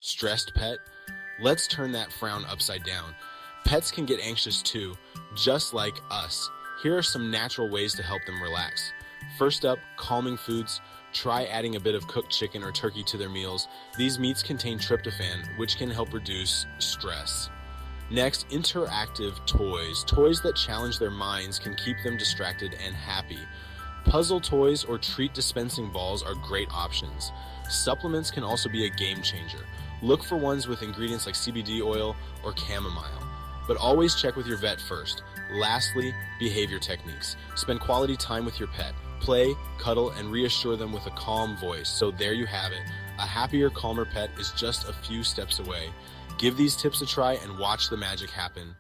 Stressed pet? Let's turn that frown upside down. Pets can get anxious too, just like us. Here are some natural ways to help them relax. First up, calming foods. Try adding a bit of cooked chicken or turkey to their meals. These meats contain tryptophan, which can help reduce stress. Next, interactive toys. Toys that challenge their minds can keep them distracted and happy. Puzzle toys or treat dispensing balls are great options. Supplements can also be a game changer. Look for ones with ingredients like CBD oil or chamomile. But always check with your vet first. Lastly, behavior techniques. Spend quality time with your pet. Play, cuddle, and reassure them with a calm voice. So there you have it. A happier, calmer pet is just a few steps away. Give these tips a try and watch the magic happen.